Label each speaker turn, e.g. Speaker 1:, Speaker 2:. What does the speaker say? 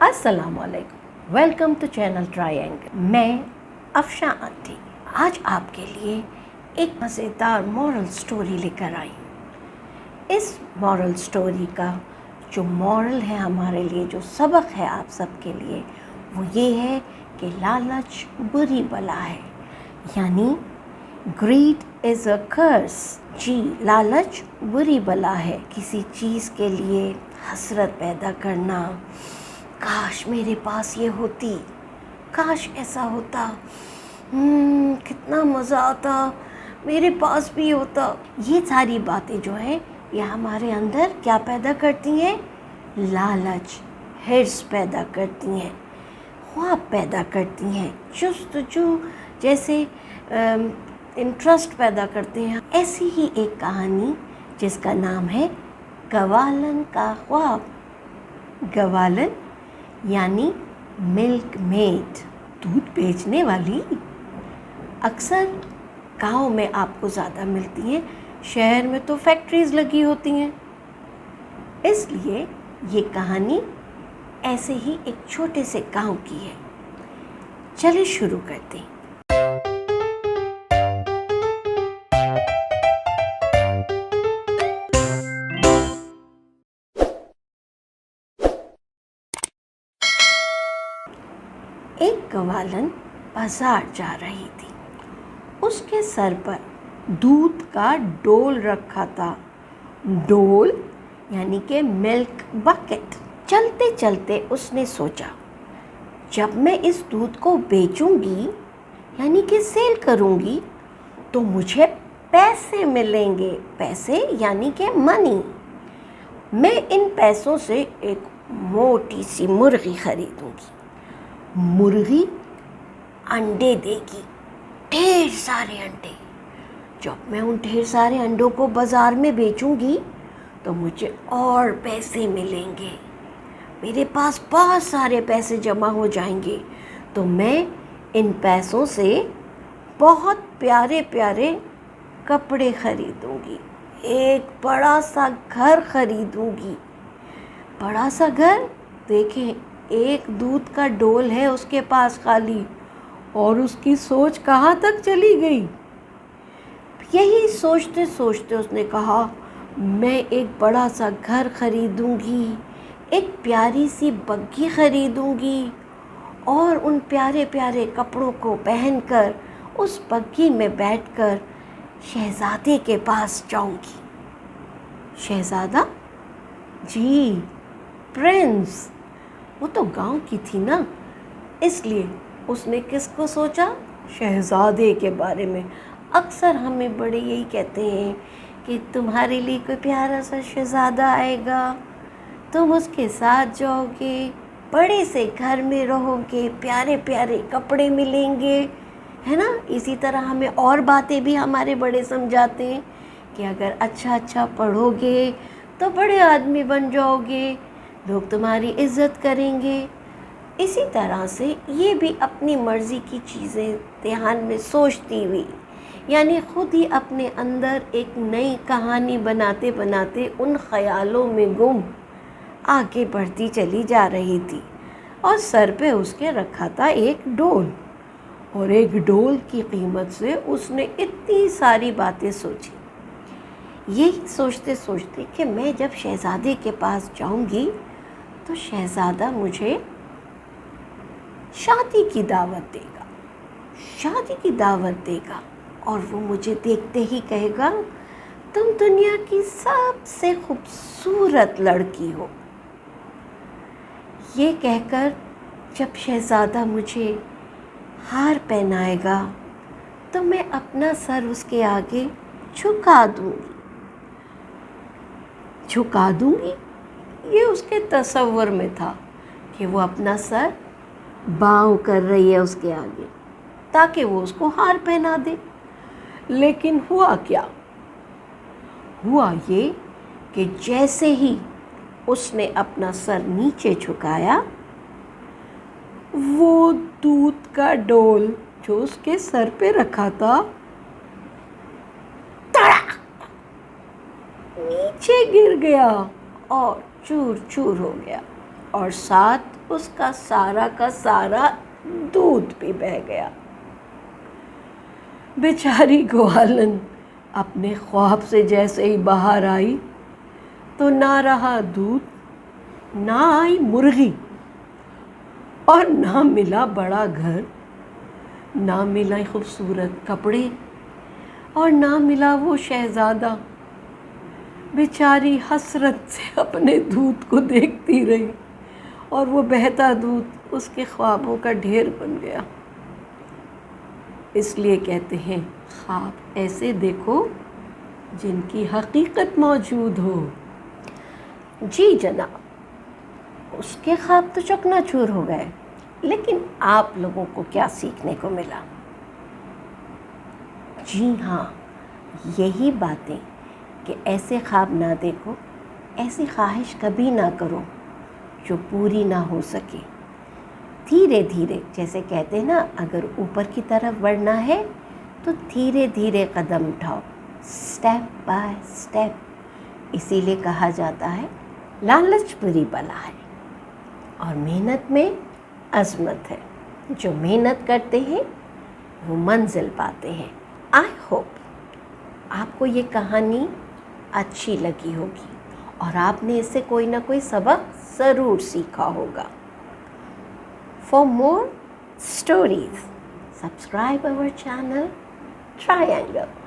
Speaker 1: अस्सलाम वालेकुम, welcome to channel triangle. मैं अफशा आंटी आज आपके लिए एक मज़ेदार मॉरल स्टोरी लेकर आई हूँ। इस मॉरल स्टोरी का जो मॉरल है हमारे लिए, जो सबक है आप सबके लिए, वो ये है कि लालच बुरी बला है, यानी ग्रीड इज़ अ कर्स। जी, लालच बुरी बला है। किसी चीज़ के लिए हसरत पैदा करना, काश मेरे पास ये होती, काश ऐसा होता, कितना मज़ा आता, मेरे पास भी होता। ये सारी बातें जो हैं ये हमारे अंदर क्या पैदा करती हैं? लालच, हिर्स पैदा करती हैं, ख्वाब पैदा करती हैं, जुस्तजू जैसे इंटरेस्ट पैदा करते हैं। ऐसी ही एक कहानी जिसका नाम है गवालन का ख्वाब। गवालन यानी मिल्क मेड, दूध बेचने वाली। अक्सर गांव में आपको ज़्यादा मिलती हैं, शहर में तो फैक्ट्रीज लगी होती हैं। इसलिए ये कहानी ऐसे ही एक छोटे से गांव की है। चलिए शुरू करते हैं। एक गवालन बाजार जा रही थी। उसके सर पर दूध का डोल रखा था। डोल यानी कि मिल्क बकेट। चलते चलते उसने सोचा, जब मैं इस दूध को बेचूंगी यानी कि सेल करूंगी तो मुझे पैसे मिलेंगे। पैसे यानी कि मनी। मैं इन पैसों से एक मोटी सी मुर्गी खरीदूंगी। मुर्गी अंडे देगी, ढेर सारे अंडे। जब मैं उन ढेर सारे अंडों को बाज़ार में बेचूंगी तो मुझे और पैसे मिलेंगे। मेरे पास बहुत सारे पैसे जमा हो जाएंगे तो मैं इन पैसों से बहुत प्यारे प्यारे कपड़े खरीदूंगी, एक बड़ा सा घर खरीदूंगी। बड़ा सा घर, देखें, एक दूध का डोल है उसके पास खाली, और उसकी सोच कहाँ तक चली गई। यही सोचते सोचते उसने कहा, मैं एक बड़ा सा घर खरीदूंगी, एक प्यारी सी बग्गी खरीदूंगी और उन प्यारे प्यारे कपड़ों को पहनकर उस बग्गी में बैठकर शहज़ादे के पास जाऊंगी। शहज़ादा? जी, प्रिंस। वो तो गांव की थी ना, इसलिए उसने किसको सोचा? शहज़ादे के बारे में। अक्सर हमें बड़े यही कहते हैं कि तुम्हारे लिए कोई प्यारा सा शहज़ादा आएगा, तुम उसके साथ जाओगे, बड़े से घर में रहोगे, प्यारे प्यारे कपड़े मिलेंगे, है ना। इसी तरह हमें और बातें भी हमारे बड़े समझाते हैं कि अगर अच्छा अच्छा पढ़ोगे तो बड़े आदमी बन जाओगे, लोग तुम्हारी इज़्ज़त करेंगे। इसी तरह से ये भी अपनी मर्ज़ी की चीज़ें ध्यान में सोचती हुई, यानी ख़ुद ही अपने अंदर एक नई कहानी बनाते बनाते उन ख़यालों में गुम आगे बढ़ती चली जा रही थी। और सर पे उसके रखा था एक डोल, और एक डोल की कीमत से उसने इतनी सारी बातें सोची। यही सोचते सोचते कि मैं जब शहज़ादे के पास जाऊंगी तो शहज़ादा मुझे शादी की दावत देगा, शादी की दावत देगा, और वो मुझे देखते ही कहेगा, तुम दुनिया की सबसे खूबसूरत लड़की हो। ये कहकर जब शहज़ादा मुझे हार पहनाएगा तो मैं अपना सर उसके आगे झुका दूंगी। ये उसके तसव्वुर में था कि वो अपना सर बाँव कर रही है उसके आगे ताकि वो उसको हार पहना दे। लेकिन हुआ क्या? हुआ ये कि जैसे ही उसने अपना सर नीचे झुकाया, वो दूध का डोल जो उसके सर पे रखा था, तड़ाक नीचे गिर गया और चूर चूर हो गया, और साथ اس کا سارا دودھ بھی بہہ گیا۔ بیچاری گوالن اپنے خواب سے جیسے ہی باہر آئی تو نہ رہا دودھ، نہ آئی مرغی، اور نہ ملا بڑا گھر، نہ ملا خوبصورت کپڑے، اور نہ ملا وہ شہزادہ۔ بیچاری حسرت سے اپنے دودھ کو دیکھتی رہی اور وہ بہتا دودھ اس کے خوابوں کا ڈھیر بن گیا۔ اس لیے کہتے ہیں خواب ایسے دیکھو جن کی حقیقت موجود ہو۔ جی جناب، اس کے خواب تو چکنا چور ہو گئے، لیکن آپ لوگوں کو کیا سیکھنے کو ملا؟ جی ہاں، یہی باتیں کہ ایسے خواب نہ دیکھو، ایسی خواہش کبھی نہ کرو جو پوری نہ ہو سکے۔ دھیرے دھیرے، جیسے کہتے ہیں نا، اگر اوپر کی طرف بڑھنا ہے تو دھیرے دھیرے قدم اٹھاؤ، سٹیپ بائی سٹیپ۔ اسی لیے کہا جاتا ہے لالچ بری بلا ہے، اور محنت میں عظمت ہے۔ جو محنت کرتے ہیں وہ منزل پاتے ہیں۔ آئی ہوپ آپ کو یہ کہانی اچھی لگی ہوگی اور آپ نے اس سے کوئی نہ کوئی سبق ضرور سیکھا ہوگا۔ For more stories, subscribe our channel Triangle.